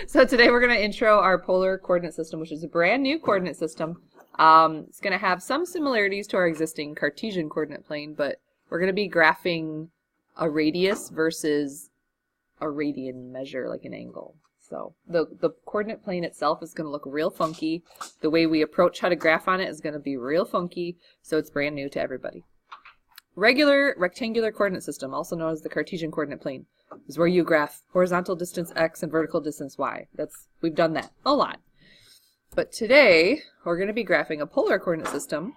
So today we're going to intro our polar coordinate system, which is a brand new coordinate system. It's going to have some similarities to our existing Cartesian coordinate plane, but we're going to be graphing a radius versus a radian measure, like an angle. So the coordinate plane itself is going to look real funky. The way we approach how to graph on it is going to be real funky, so it's brand new to everybody. Regular rectangular coordinate system, also known as the Cartesian coordinate plane, is where you graph horizontal distance x and vertical distance y. We've done that a lot. But today, we're going to be graphing a polar coordinate system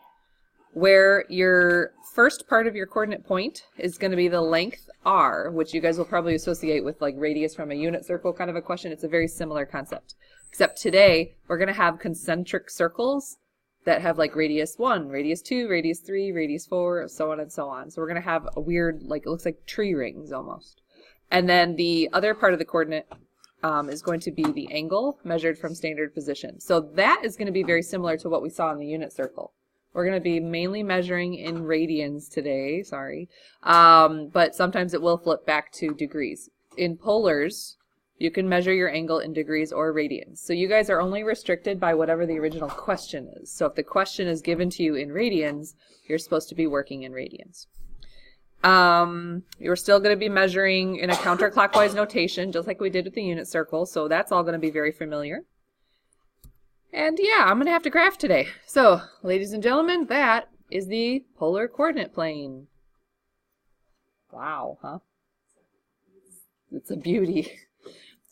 where your first part of your coordinate point is going to be the length r, which you guys will probably associate with like radius from a unit circle kind of a question. It's a very similar concept. Except today, we're going to have concentric circles that have like radius 1, radius 2, radius 3, radius 4, so on and so on. So we're going to have a weird, like, it looks like tree rings almost. And then the other part of the coordinate is going to be the angle measured from standard position. So that is going to be very similar to what we saw in the unit circle. We're going to be mainly measuring in radians today, sorry. But sometimes it will flip back to degrees. In polars, you can measure your angle in degrees or radians. So you guys are only restricted by whatever the original question is. So if the question is given to you in radians, you're supposed to be working in radians. You're still going to be measuring in a counterclockwise notation, just like we did with the unit circle. So that's all going to be very familiar. And yeah, I'm going to have to graph today. So, ladies and gentlemen, that is the polar coordinate plane. Wow, huh? It's a beauty.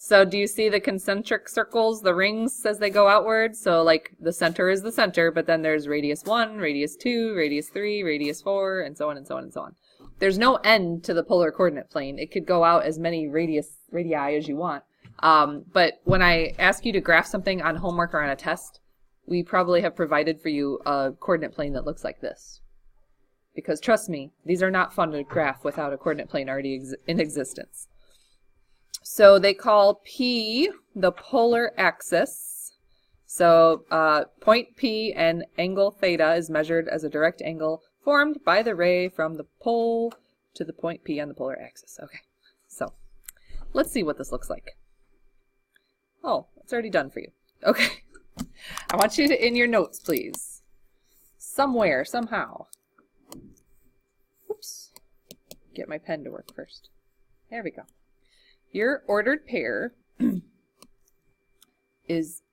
So do you see the concentric circles, the rings as they go outward? So like the center is the center, but then there's radius 1, radius 2, radius 3, radius 4, and so on and so on and so on. There's no end to the polar coordinate plane. It could go out as many radii as you want. But when I ask you to graph something on homework or on a test, we probably have provided for you a coordinate plane that looks like this. Because trust me, these are not fun to graph without a coordinate plane already in existence. So they call P the polar axis. So point P and angle theta is measured as a direct angle formed by the ray from the pole to the point P on the polar axis. Okay, so let's see what this looks like. Oh, it's already done for you. Okay, I want you to, in your notes, please, somewhere, somehow. Oops, get my pen to work first. There we go. Your ordered pair is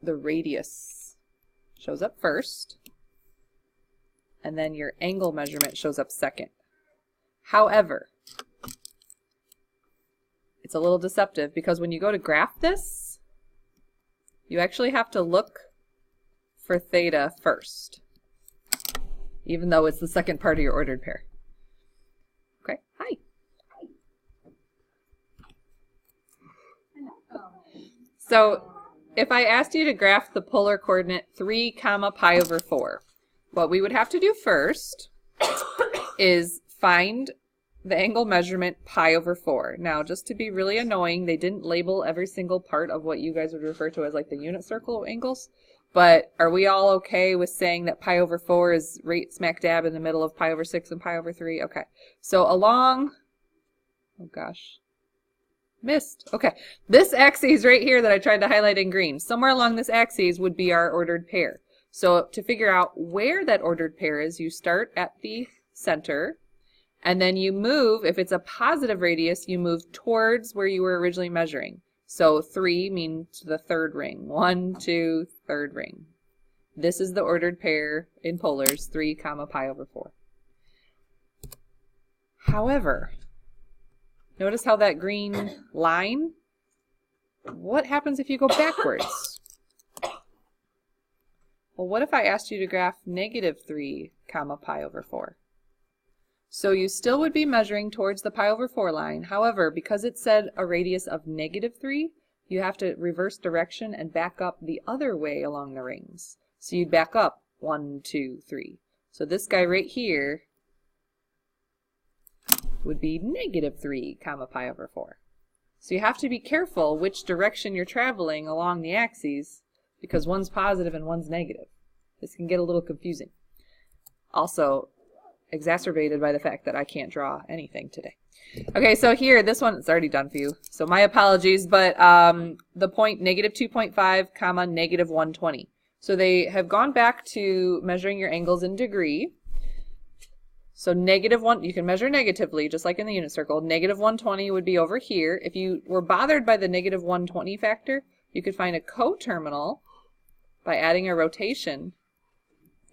the radius shows up first, and then your angle measurement shows up second. However, it's a little deceptive because when you go to graph this, you actually have to look for theta first, even though it's the second part of your ordered pair. Okay, hi. So if I asked you to graph the polar coordinate 3, pi over 4, what we would have to do first is find the angle measurement pi over 4. Now, just to be really annoying, they didn't label every single part of what you guys would refer to as like the unit circle angles. But are we all okay with saying that pi over 4 is right smack dab in the middle of pi over 6 and pi over 3? Okay. So along, oh gosh. Missed. Okay, this axis right here that I tried to highlight in green, somewhere along this axis would be our ordered pair. So to figure out where that ordered pair is, you start at the center, and then you move, if it's a positive radius, you move towards where you were originally measuring. So 3 means the third ring. 1, 2, third ring. This is the ordered pair in polars, 3, pi over 4. However, notice how that green line, what happens if you go backwards? Well, what if I asked you to graph negative 3, pi over 4? So you still would be measuring towards the pi over 4 line. However, because it said a radius of negative 3, you have to reverse direction and back up the other way along the rings. So you'd back up 1, 2, 3. So this guy right here would be negative 3, pi over 4. So you have to be careful which direction you're traveling along the axes because one's positive and one's negative. This can get a little confusing. Also, exacerbated by the fact that I can't draw anything today. Okay, so here, this one is already done for you. So my apologies, but the point -2.5 comma -120. So they have gone back to measuring your angles in degree. So -1, you can measure negatively, just like in the unit circle. -120 would be over here. If you were bothered by the -120 factor, you could find a coterminal by adding a rotation.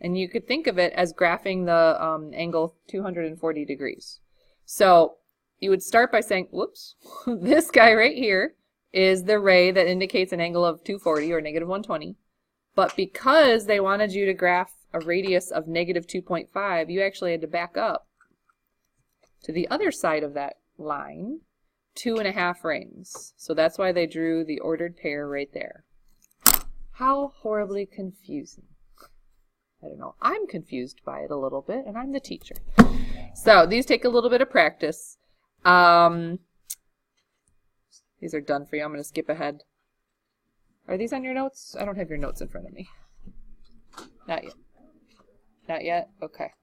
And you could think of it as graphing the angle 240 degrees. So you would start by saying, whoops, this guy right here is the ray that indicates an angle of 240 or -120. But because they wanted you to graph a radius of -2.5, you actually had to back up to the other side of that line 2.5 rings. So that's why they drew the ordered pair right there. How horribly confusing. I don't know. I'm confused by it a little bit, and I'm the teacher. So these take a little bit of practice. These are done for you. I'm going to skip ahead. Are these on your notes? I don't have your notes in front of me. Not yet. Not yet? Okay.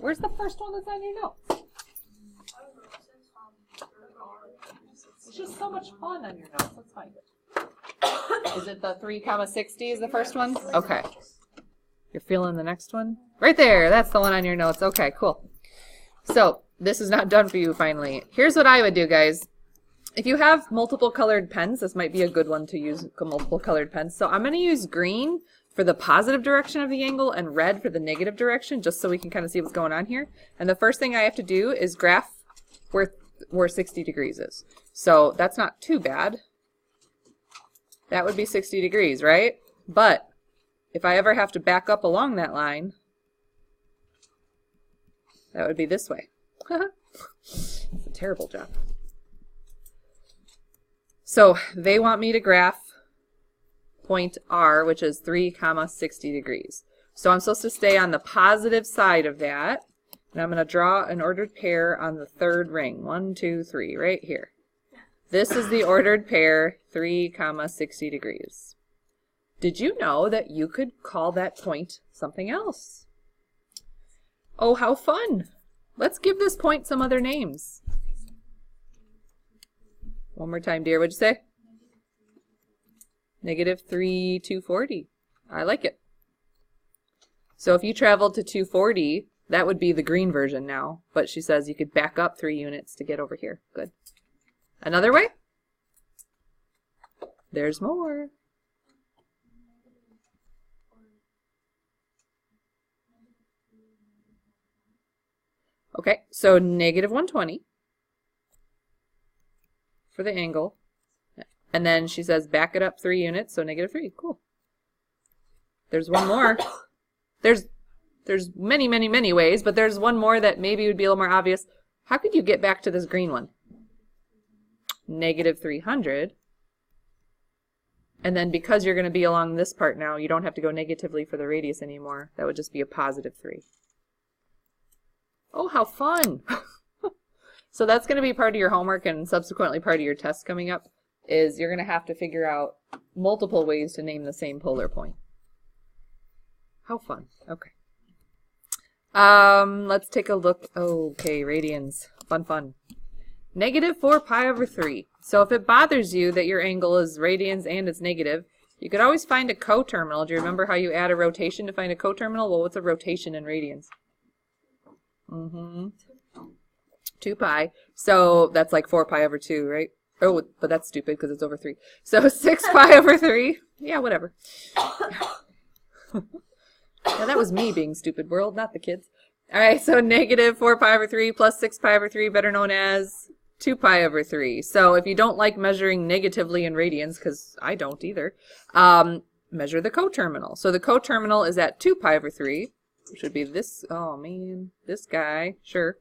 Where's the first one that's on your notes? It's just so much fun on your notes. Let's find it. Is it the 3,60 is the first one? Okay. You're feeling the next one? Right there. That's the one on your notes. Okay, cool. So this is not done for you finally. Here's what I would do, guys. If you have multiple colored pens, this might be a good one to use multiple colored pens. So I'm going to use green for the positive direction of the angle and red for the negative direction, just so we can kind of see what's going on here. And the first thing I have to do is graph where 60 degrees is. So that's not too bad. That would be 60 degrees, right? But if I ever have to back up along that line, that would be this way. It's a terrible job. So they want me to graph point R, which is 3,60 degrees. So I'm supposed to stay on the positive side of that. And I'm going to draw an ordered pair on the third ring. 1, 2, 3, right here. This is the ordered pair, 3,60 degrees. Did you know that you could call that point something else? Oh, how fun! Let's give this point some other names. One more time, dear. What'd you say? -3, 240. I like it. So if you traveled to 240, that would be the green version now. But she says you could back up 3 units to get over here. Good. Another way? There's more. Okay, so -120 for the angle. And then she says back it up 3 units, so -3. Cool. There's one more. There's many, many, many ways, but there's one more that maybe would be a little more obvious. How could you get back to this green one? -300. And then because you're going to be along this part now, you don't have to go negatively for the radius anymore. That would just be a +3. Oh, how fun! So that's going to be part of your homework and subsequently part of your test coming up, is you're going to have to figure out multiple ways to name the same polar point. How fun. Okay. Let's take a look. Okay, radians. Fun, fun. -4π/3. So if it bothers you that your angle is radians and it's negative, you could always find a coterminal. Do you remember how you add a rotation to find a coterminal? Well, what's a rotation in radians? 2π. So that's like 4π/2, right? Oh, but that's stupid because it's over 3. So 6π/3. Yeah, whatever. Yeah, that was me being stupid, world, not the kids. All right, so -4π/3 plus 6π/3, better known as 2π/3. So if you don't like measuring negatively in radians, because I don't either, measure the coterminal. So the coterminal is at 2π/3, which would be this, oh man, this guy, sure.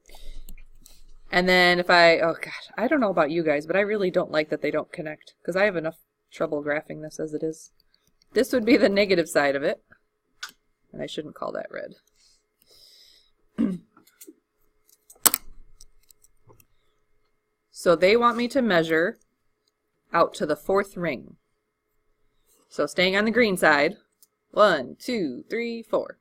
And then if oh gosh, I don't know about you guys, but I really don't like that they don't connect, because I have enough trouble graphing this as it is. This would be the negative side of it. And I shouldn't call that red. So they want me to measure out to the 4th ring. So staying on the green side, 1, 2, 3, 4.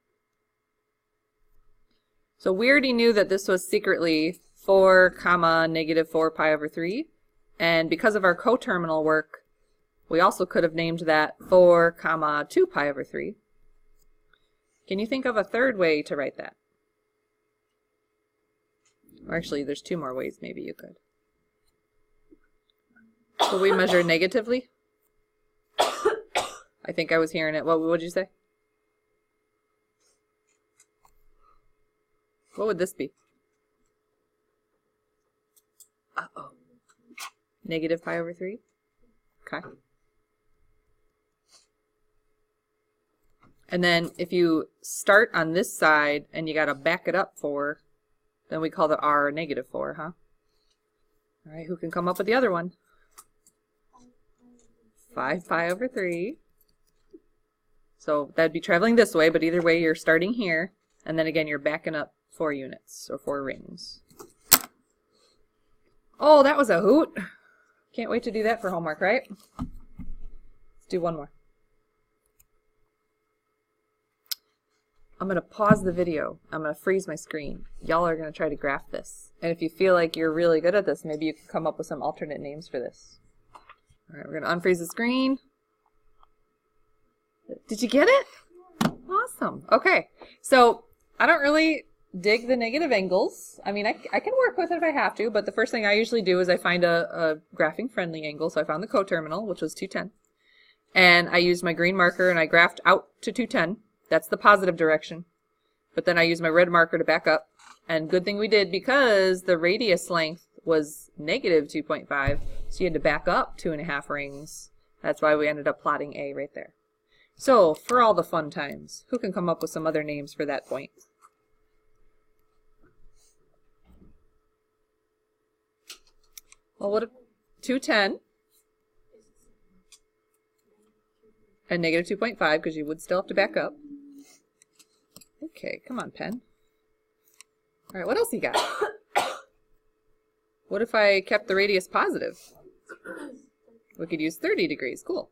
So we already knew that this was secretly 4 comma negative 4 pi over 3. And because of our coterminal work, we also could have named that 4 comma 2 pi over 3. Can you think of a third way to write that? Or actually, there's 2 more ways maybe you could. Will we measure negatively? I think I was hearing it. What would you say? What would this be? Uh-oh. Negative pi over 3? Okay. And then if you start on this side and you got to back it up 4, then we call the r negative 4, huh? All right, who can come up with the other one? 5 pi over 3. So that'd be traveling this way, but either way you're starting here, and then again you're backing up 4 units, or 4 rings. Oh, that was a hoot! Can't wait to do that for homework, right? Let's do one more. I'm going to pause the video. I'm going to freeze my screen. Y'all are going to try to graph this. And if you feel like you're really good at this, maybe you can come up with some alternate names for this. All right, we're going to unfreeze the screen. Did you get it? Awesome. Okay, so I don't really dig the negative angles. I mean, I can work with it if I have to, but the first thing I usually do is I find a graphing friendly angle. So I found the coterminal, which was 210. And I used my green marker and I graphed out to 210. That's the positive direction. But then I used my red marker to back up. And good thing we did, because the radius length was negative 2.5, so you had to back up 2.5 rings. That's why we ended up plotting A right there. So, for all the fun times, who can come up with some other names for that point? Well, what if 210 and negative 2.5, because you would still have to back up. Okay, come on, pen. All right, what else you got? What if I kept the radius positive? We could use 30 degrees. Cool.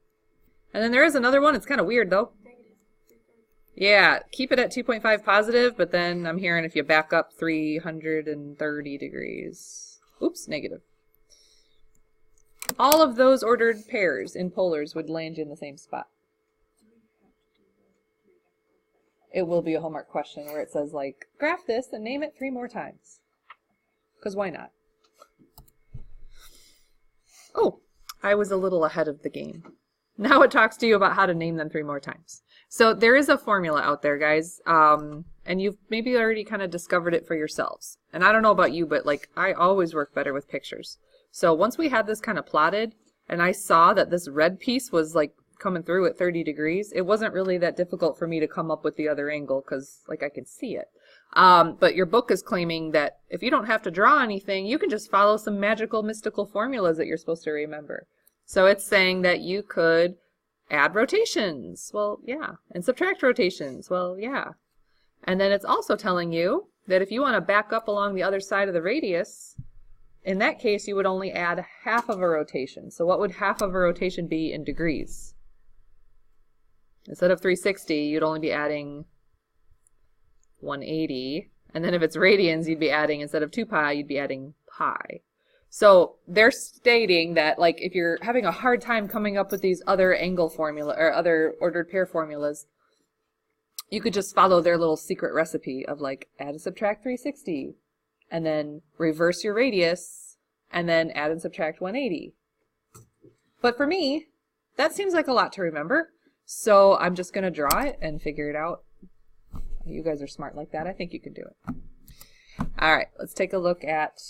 And then there is another one. It's kind of weird, though. Yeah, keep it at 2.5 positive, but then I'm hearing if you back up 330 degrees. Oops, negative. All of those ordered pairs in polars would land you in the same spot. It will be a homework question where it says, like, graph this and name it 3 more times. Because why not? Oh, I was a little ahead of the game. Now it talks to you about how to name them 3 more times. So there is a formula out there, guys, and you've maybe already kind of discovered it for yourselves. And I don't know about you, but like I always work better with pictures. So once we had this kind of plotted, and I saw that this red piece was like coming through at 30 degrees, it wasn't really that difficult for me to come up with the other angle because like I could see it. But your book is claiming that if you don't have to draw anything, you can just follow some magical mystical formulas that you're supposed to remember. So it's saying that you could add rotations. Well, yeah. And subtract rotations. Well, yeah. And then it's also telling you that if you want to back up along the other side of the radius, in that case you would only add half of a rotation. So what would half of a rotation be in degrees? Instead of 360, you'd only be adding 180. And then if it's radians, you'd be adding, instead of 2 pi, you'd be adding pi. So they're stating that like if you're having a hard time coming up with these other angle formula or other ordered pair formulas, you could just follow their little secret recipe of like add and subtract 360 and then reverse your radius and then add and subtract 180. But for me, that seems like a lot to remember. So I'm just going to draw it and figure it out. You guys are smart like that. I think you can do it. All right, let's take a look at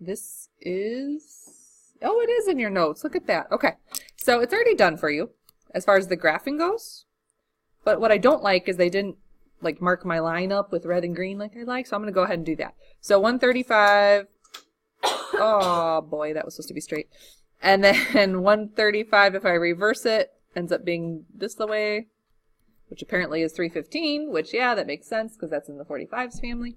this is, oh, it is in your notes. Look at that. Okay, so it's already done for you as far as the graphing goes. But what I don't like is they didn't like mark my line up with red and green like I like. So I'm going to go ahead and do that. So 135. Oh boy, that was supposed to be straight. And then 135, if I reverse it, ends up being this the way, which apparently is 315, which, yeah, that makes sense because that's in the 45s family.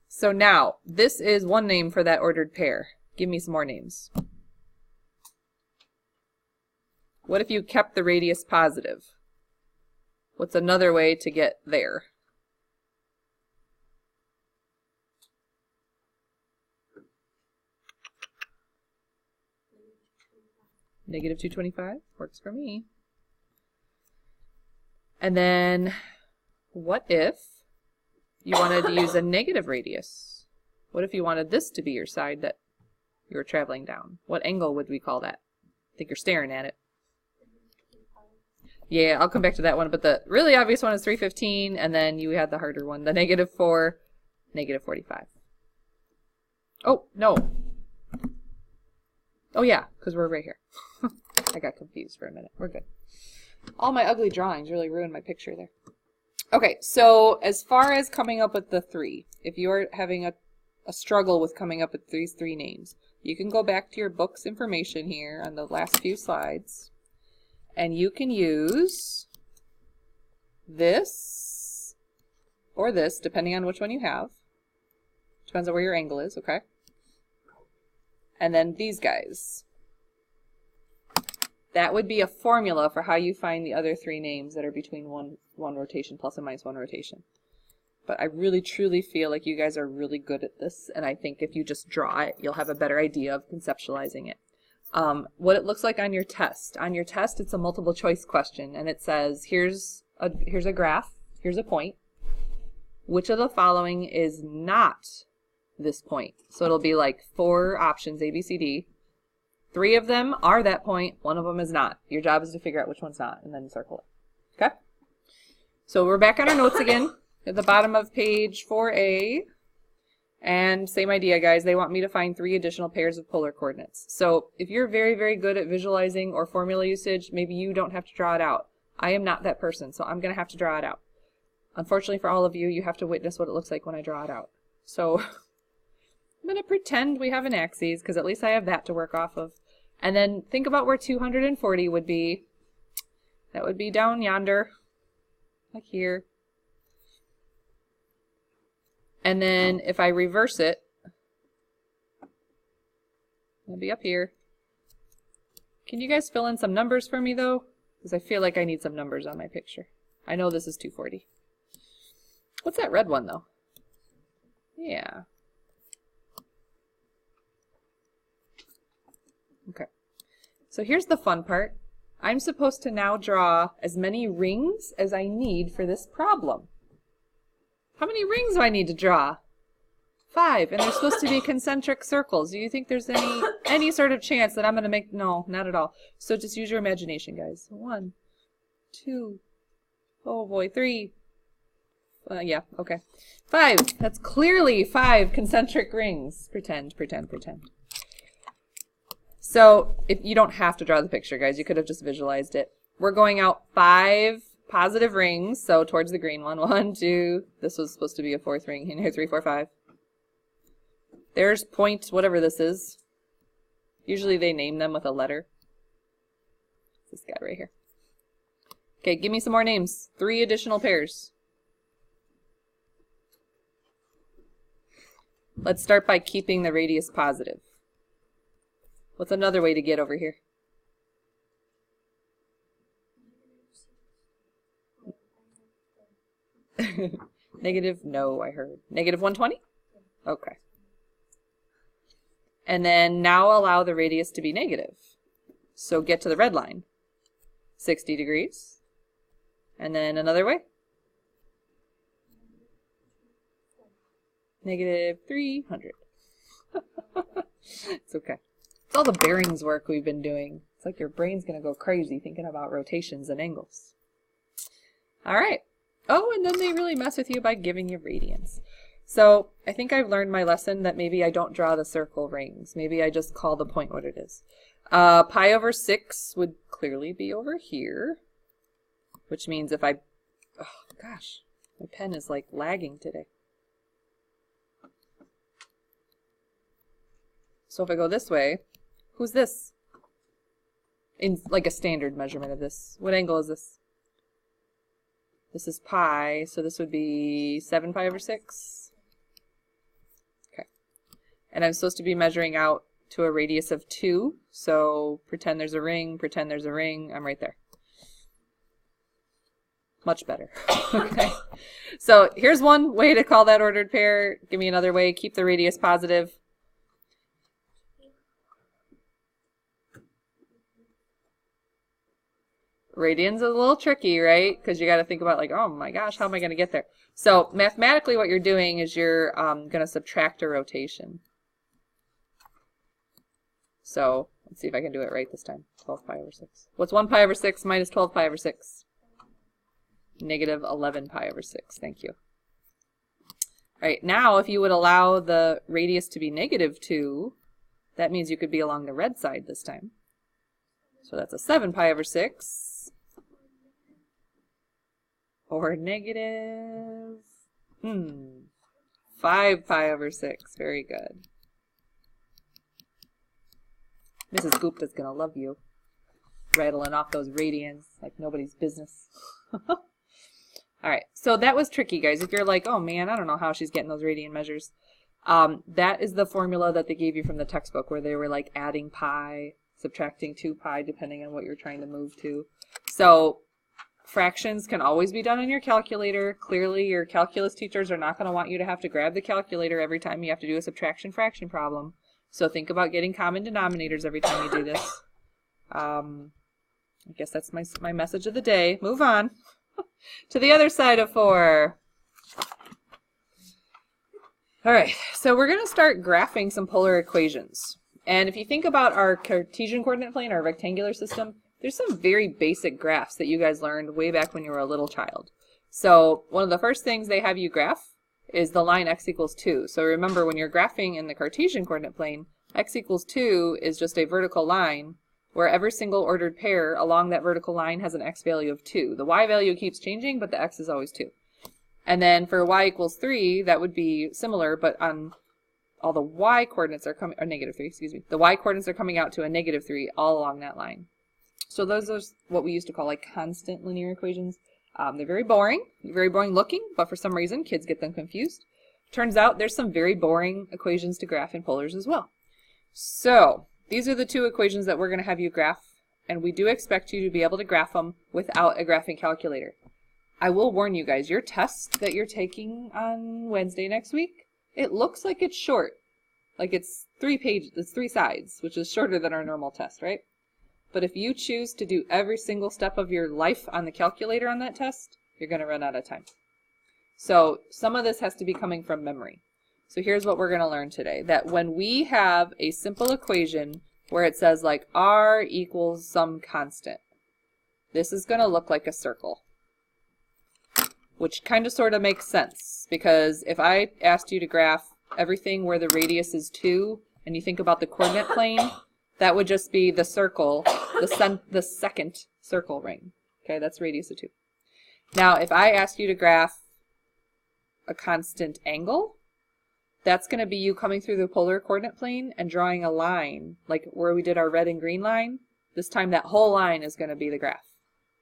So now, this is one name for that ordered pair. Give me some more names. What if you kept the radius positive? What's another way to get there? Negative 225 works for me. And then what if you wanted to use a negative radius? What if you wanted this to be your side that you were traveling down? What angle would we call that? I think you're staring at it. Yeah, I'll come back to that one, but the really obvious one is 315, and then you had the harder one, the negative 4, negative 45. Oh, no. Oh yeah, because we're right here. I got confused for a minute. We're good. All my ugly drawings really ruined my picture there. Okay, so as far as coming up with the 3, if you're having a struggle with coming up with these 3 names, you can go back to your book's information here on the last few slides, and you can use this or this, depending on which one you have. Depends on where your angle is, okay? And then these guys. That would be a formula for how you find the other 3 names that are between one rotation plus and minus 1 rotation. But I really truly feel like you guys are really good at this, and I think if you just draw it, you'll have a better idea of conceptualizing it. What it looks like on your test. On your test, it's a multiple choice question, and it says, here's a graph, here's a point. Which of the following is not this point? So it'll be like 4 options, A, B, C, D. 3 of them are that point, 1 of them is not. Your job is to figure out which one's not, and then circle it. Okay? So we're back on our notes again, at the bottom of page 4A. And same idea, guys. They want me to find 3 additional pairs of polar coordinates. So if you're very, very good at visualizing or formula usage, maybe you don't have to draw it out. I am not that person, so I'm going to have to draw it out. Unfortunately for all of you, you have to witness what it looks like when I draw it out. So I'm going to pretend we have an axis, because at least I have that to work off of. And then think about where 240 would be. That would be down yonder, like here. And then if I reverse it, it'll be up here. Can you guys fill in some numbers for me though? Because I feel like I need some numbers on my picture. I know this is 240. What's that red one though? Yeah. Okay. So here's the fun part. I'm supposed to now draw as many rings as I need for this problem. How many rings do I need to draw? 5, and they're supposed to be concentric circles. Do you think there's any sort of chance that I'm going to make? No, not at all. So just use your imagination, guys. 1, 2, oh boy, 3. Yeah, okay. 5. That's clearly 5 concentric rings. Pretend. So if you don't have to draw the picture, guys, you could have just visualized it. We're going out 5 positive rings, so towards the green one. 1, 2. This was supposed to be a 4th ring. Here, 3, 4, 5. There's point, whatever this is. Usually they name them with a letter. This guy right here. Okay, give me some more names. 3 additional pairs. Let's start by keeping the radius positive. What's another way to get over here? Negative, no, I heard. Negative 120? Okay. And then now allow the radius to be negative. So get to the red line. 60 degrees. And then another way. Negative 300. It's okay. It's all the bearings work we've been doing. It's like your brain's going to go crazy thinking about rotations and angles. All right. Oh, and then they really mess with you by giving you radians. So I think I've learned my lesson that maybe I don't draw the circle rings. Maybe I just call the point what it is. Pi over 6 would clearly be over here, which means if I, oh gosh, my pen is like lagging today. So if I go this way, who's this? In like a standard measurement of this. What angle is this? This is pi, so this would be 7 pi over 6. Okay. And I'm supposed to be measuring out to a radius of 2. So pretend there's a ring, pretend there's a ring. I'm right there. Much better. Okay. So here's one way to call that ordered pair. Give me another way. Keep the radius positive. Radian's a little tricky, right? Because you got to think about like, oh my gosh, how am I going to get there? So mathematically what you're doing is you're going to subtract a rotation. So let's see if I can do it right this time. 12 pi over 6. What's 1 pi over 6 minus 12 pi over 6? Negative 11 pi over 6. Thank you. All right, now if you would allow the radius to be negative 2, that means you could be along the red side this time. So that's a 7 pi over 6. Or negative 5 pi over 6. Very good. Mrs. Gupta's going to love you. Rattling off those radians like nobody's business. All right, so that was tricky, guys. If you're like, oh man, I don't know how she's getting those radian measures. That is the formula that they gave you from the textbook where they were like adding pi, subtracting 2 pi, depending on what you're trying to move to. So fractions can always be done on your calculator. Clearly, your calculus teachers are not going to want you to have to grab the calculator every time you have to do a subtraction fraction problem. So think about getting common denominators every time you do this. I guess that's my message of the day. Move on to the other side of 4. All right, so we're going to start graphing some polar equations. And if you think about our Cartesian coordinate plane, our rectangular system, there's some very basic graphs that you guys learned way back when you were a little child. So one of the first things they have you graph is the line x equals 2. So remember, when you're graphing in the Cartesian coordinate plane, x equals 2 is just a vertical line where every single ordered pair along that vertical line has an x value of 2. The y value keeps changing, but the x is always 2. And then for y equals 3, that would be similar, but on all the y coordinates are coming, or negative 3, excuse me. The y coordinates are coming out to a negative 3 all along that line. So those are what we used to call like constant linear equations. They're very boring looking, but for some reason kids get them confused. Turns out there's some very boring equations to graph in polars as well. So these are the 2 equations that we're going to have you graph, and we do expect you to be able to graph them without a graphing calculator. I will warn you guys, your test that you're taking on Wednesday next week, it looks like it's short. Like it's 3 pages, it's 3 sides, which is shorter than our normal test, right? But if you choose to do every single step of your life on the calculator on that test, you're going to run out of time. So some of this has to be coming from memory. So here's what we're going to learn today, that when we have a simple equation where it says like r equals some constant, this is going to look like a circle, which kind of sort of makes sense, because if I asked you to graph everything where the radius is 2 and you think about the coordinate plane, that would just be the circle, the second circle ring. Okay, that's radius of 2. Now if I asked you to graph a constant angle, that's going to be you coming through the polar coordinate plane and drawing a line, like where we did our red and green line. This time that whole line is going to be the graph.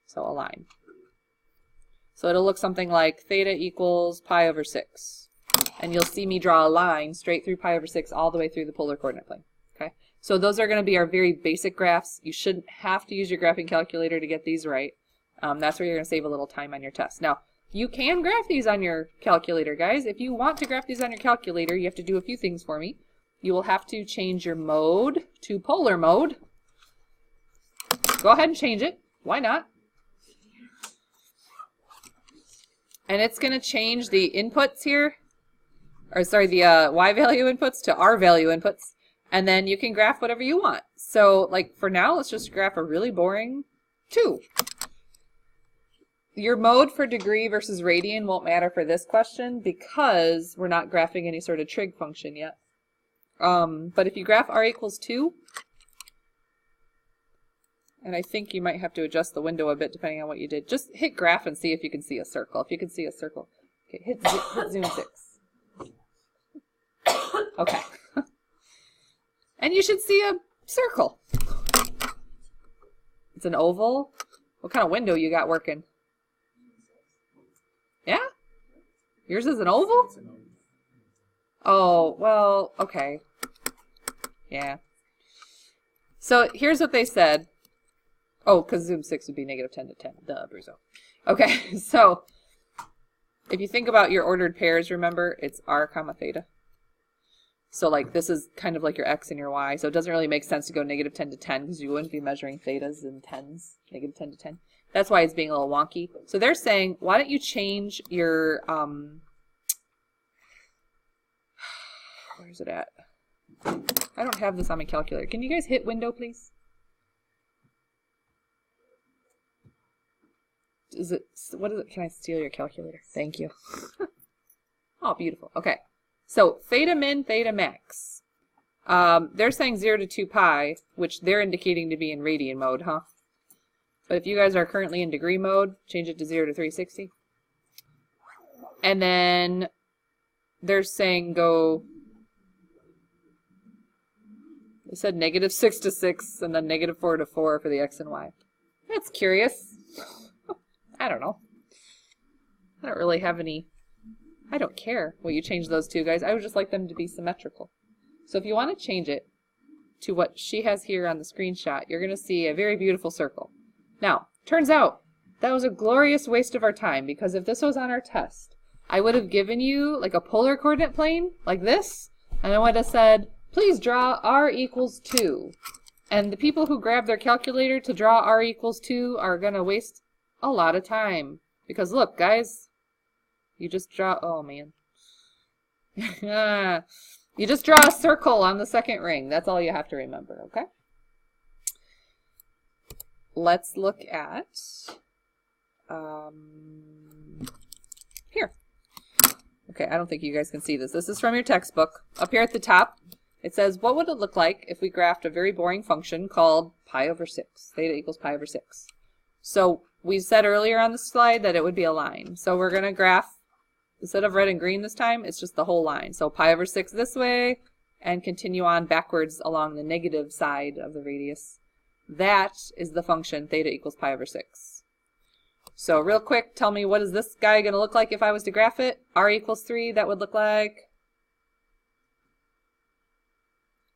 So a line. So it'll look something like theta equals pi over 6. And you'll see me draw a line straight through pi over 6 all the way through the polar coordinate plane. Okay? So those are going to be our very basic graphs. You shouldn't have to use your graphing calculator to get these right. That's where you're going to save a little time on your test. Now, you can graph these on your calculator, guys. If you want to graph these on your calculator, you have to do a few things for me. You will have to change your mode to polar mode. Go ahead and change it. Why not? And it's going to change the inputs here, or sorry, the y value inputs to r value inputs. And then you can graph whatever you want. So like for now, let's just graph a really boring 2. Your mode for degree versus radian won't matter for this question because we're not graphing any sort of trig function yet. But if you graph r equals 2, and I think you might have to adjust the window a bit depending on what you did. Just hit graph and see if you can see a circle. If you can see a circle. Okay, hit zoom 6. Okay. And you should see a circle. It's an oval. What kind of window you got working? Yeah? Yours is an oval? Oh, well, okay. Yeah. So here's what they said. Oh, because zoom 6 would be negative 10 to 10. Duh, Bruzo. Okay, so if you think about your ordered pairs, remember, it's r comma theta. So like this is kind of like your x and your y. So it doesn't really make sense to go negative 10 to 10 because you wouldn't be measuring thetas in tens, negative 10 to 10. That's why it's being a little wonky. So they're saying, why don't you change your, where's it at? I don't have this on my calculator. Can you guys hit window, please? Is it, what is it? Can I steal your calculator? Thank you. Oh, beautiful. Okay. So theta min, theta max. They're saying 0 to 2 pi, which they're indicating to be in radian mode, huh? But if you guys are currently in degree mode, change it to 0 to 360. And then they're saying go, they said negative 6 to 6 and then negative 4 to 4 for the x and y. That's curious. I don't know. I don't really have any, I don't care what you change those two, guys. I would just like them to be symmetrical. So if you want to change it to what she has here on the screenshot, you're going to see a very beautiful circle. Now, turns out that was a glorious waste of our time because if this was on our test, I would have given you like a polar coordinate plane like this, and I would have said, please draw r equals 2. And the people who grab their calculator to draw r equals 2 are going to waste a lot of time. Because look, guys, you just draw, oh man. You just draw a circle on the second ring. That's all you have to remember, okay? Let's look at, here. Okay, I don't think you guys can see this. This is from your textbook. Up here at the top, it says, what would it look like if we graphed a very boring function called pi over 6, theta equals pi over 6? So we said earlier on the slide that it would be a line. So we're going to graph, instead of red and green this time, it's just the whole line. So pi over 6 this way, and continue on backwards along the negative side of the radius. That is the function theta equals pi over 6. So real quick, tell me, what is this guy going to look like if I was to graph it? R equals 3, that would look like...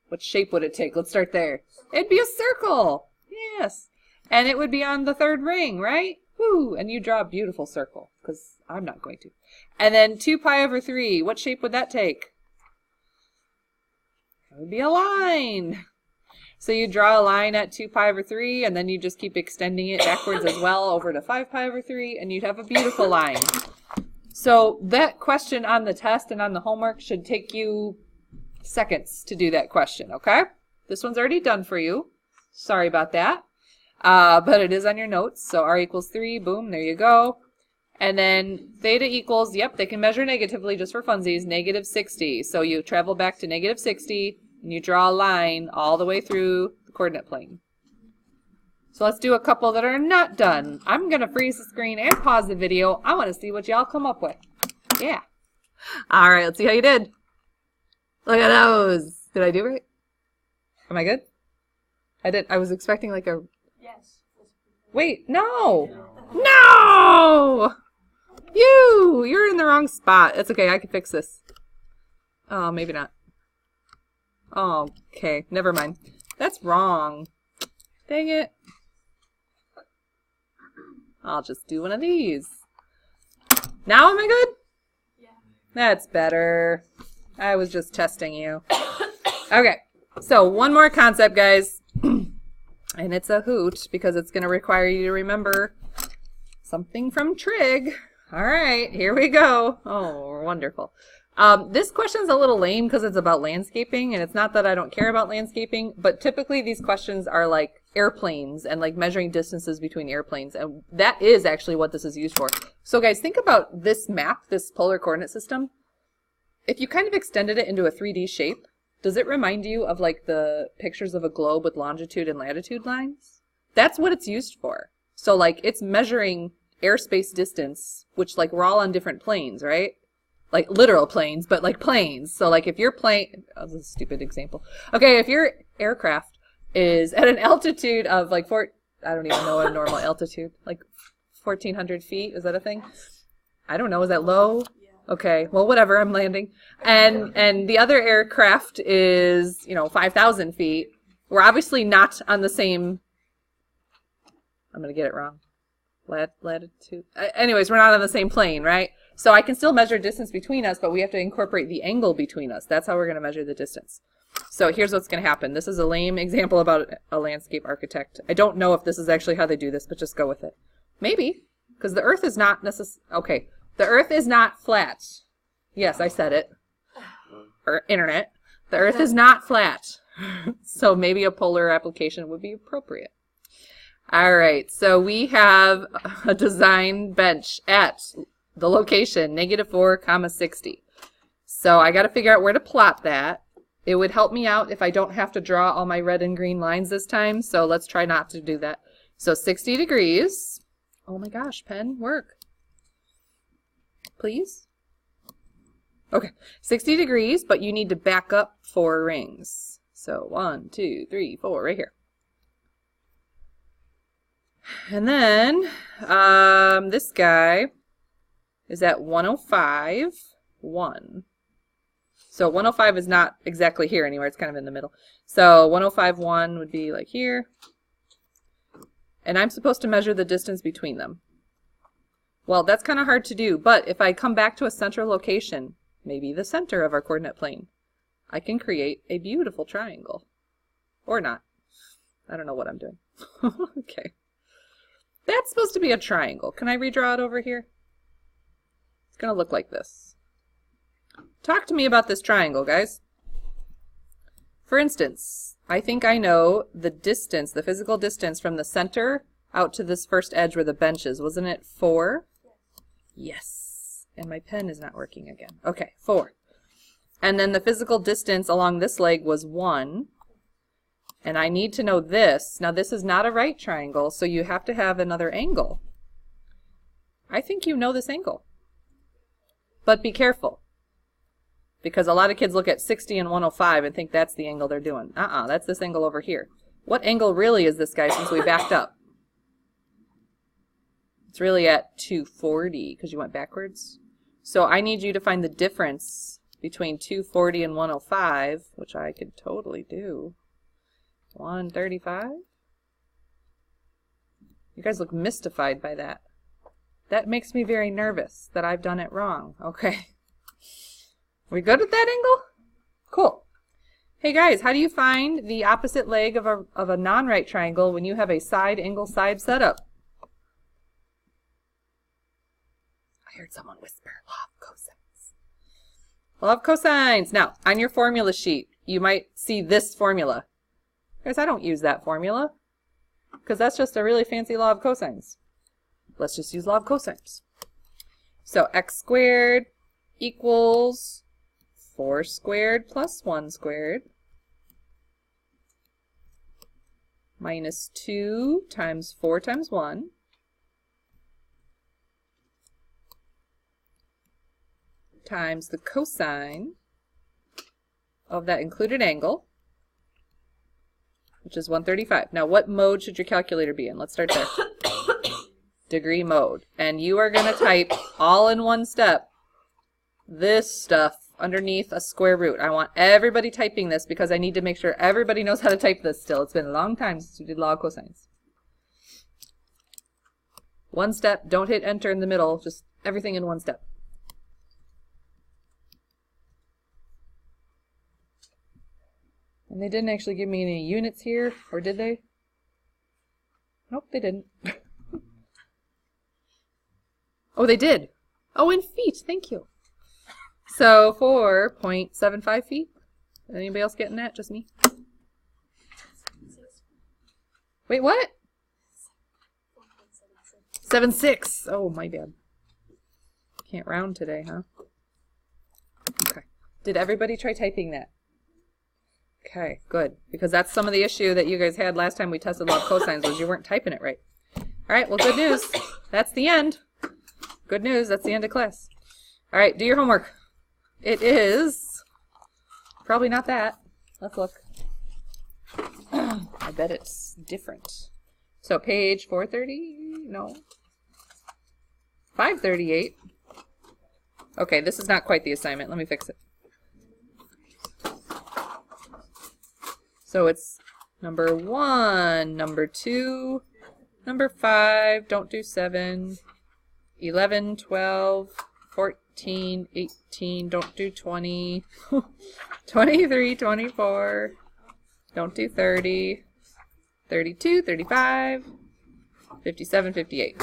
What shape would it take? Let's start there. It'd be a circle! Yes! And it would be on the third ring, right? Woo! And you draw a beautiful circle, because I'm not going to. And then 2 pi over 3, what shape would that take? It would be a line! So you draw a line at 2 pi over 3, and then you just keep extending it backwards as well over to 5 pi over 3, and you'd have a beautiful line. So that question on the test and on the homework should take you seconds to do that question, okay? This one's already done for you. Sorry about that. But it is on your notes. So r equals 3, boom, there you go. And then theta equals, yep, they can measure negatively just for funsies, negative 60. So you travel back to negative 60, and you draw a line all the way through the coordinate plane. So let's do a couple that are not done. I'm going to freeze the screen and pause the video. I want to see what y'all come up with. Yeah. All right, let's see how you did. Look at those. Did I do it right? Am I good? I did. I was expecting like a... Yes. Wait, no! No! You're in the wrong spot. It's okay, I can fix this. Oh, maybe not. Oh, okay, never mind. That's wrong. Dang it. I'll just do one of these. Now am I good? Yeah. That's better. I was just testing you. Okay, so one more concept, guys. And it's a hoot because it's going to require you to remember something from trig. All right, here we go. Oh, wonderful. This question's a little lame because it's about landscaping, and it's not that I don't care about landscaping, but typically these questions are like airplanes and like measuring distances between airplanes, and that is actually what this is used for. So guys, think about this map, this polar coordinate system. If you kind of extended it into a 3D shape, does it remind you of like the pictures of a globe with longitude and latitude lines? That's what it's used for. So like it's measuring airspace distance, which like we're all on different planes, right? Like literal planes, but like planes. So like if your plane, oh, this is a stupid example. Okay, if your aircraft is at an altitude of like I don't even know what a normal altitude, like 1,400 feet, is that a thing? I don't know, is that low? Okay, well, whatever, I'm landing. And the other aircraft is, 5,000 feet. We're obviously not on the same, I'm going to get it wrong. Latitude. Anyways, we're not on the same plane, right? So I can still measure distance between us, but we have to incorporate the angle between us. That's how we're going to measure the distance. So here's what's going to happen. This is a lame example about a landscape architect. I don't know if this is actually how they do this, but just go with it. Maybe, because the Earth is not okay, the Earth is not flat. Yes, I said it. Internet. The Earth is not flat. So maybe a polar application would be appropriate. All right, so we have a design bench at the location, -4, 60. So I got to figure out where to plot that. It would help me out if I don't have to draw all my red and green lines this time, so let's try not to do that. So 60 degrees. Oh my gosh, pen, work. Please? Okay, 60 degrees, but you need to back up 4 rings. So 1, 2, 3, 4, right here. And then this guy is at 105, 1. So 105 is not exactly here anywhere. It's kind of in the middle. So 105, 1 would be like here. And I'm supposed to measure the distance between them. Well, that's kind of hard to do, but if I come back to a central location, maybe the center of our coordinate plane, I can create a beautiful triangle. Or not. I don't know what I'm doing. Okay. That's supposed to be a triangle. Can I redraw it over here? It's going to look like this. Talk to me about this triangle, guys. For instance, I think I know the distance, the physical distance from the center out to this first edge where the bench is. Wasn't it 4? Yes. And my pen is not working again. Okay, 4. And then the physical distance along this leg was 1. And I need to know this. Now this is not a right triangle, so you have to have another angle. I think you know this angle. But be careful. Because a lot of kids look at 60 and 105 and think that's the angle they're doing. That's this angle over here. What angle really is this guy since we backed up? It's really at 240 because you went backwards. So I need you to find the difference between 240 and 105, which I could totally do. 135? You guys look mystified by that. That makes me very nervous that I've done it wrong. Okay. We good with that angle? Cool. Hey guys, how do you find the opposite leg of a non-right triangle when you have a side angle side setup? I heard someone whisper, law of cosines. Law of cosines. Now, on your formula sheet, you might see this formula. Guys, I don't use that formula because that's just a really fancy law of cosines. Let's just use law of cosines. So x squared equals 4 squared plus 1 squared minus 2 times 4 times 1 times the cosine of that included angle, which is 135. Now, what mode should your calculator be in? Let's start there. Degree mode. And you are going to type all in one step this stuff underneath a square root. I want everybody typing this because I need to make sure everybody knows how to type this still. It's been a long time since we did law of cosines. One step. Don't hit enter in the middle. Just everything in one step. And they didn't actually give me any units here, or did they? Nope, they didn't. Oh, they did. Oh, in feet. Thank you. So 4.75 feet. Anybody else getting that? Just me? Wait, what? 7.6. Oh, my bad. Can't round today, huh? Okay. Did everybody try typing that? Okay, good. Because that's some of the issue that you guys had last time we tested law of cosines was you weren't typing it right. All right, well, good news. That's the end. Good news. That's the end of class. All right, do your homework. It is probably not that. Let's look. I bet it's different. So page 430? No. 538. Okay, this is not quite the assignment. Let me fix it. So it's number 1, number 2, number 5, don't do 7, 11, 12, 14, 18, don't do 20, 23, 24, don't do 30, 32, 35, 57, 58.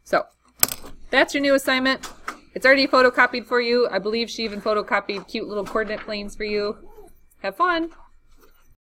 So, that's your new assignment. It's already photocopied for you. I believe she even photocopied cute little coordinate planes for you. Have fun!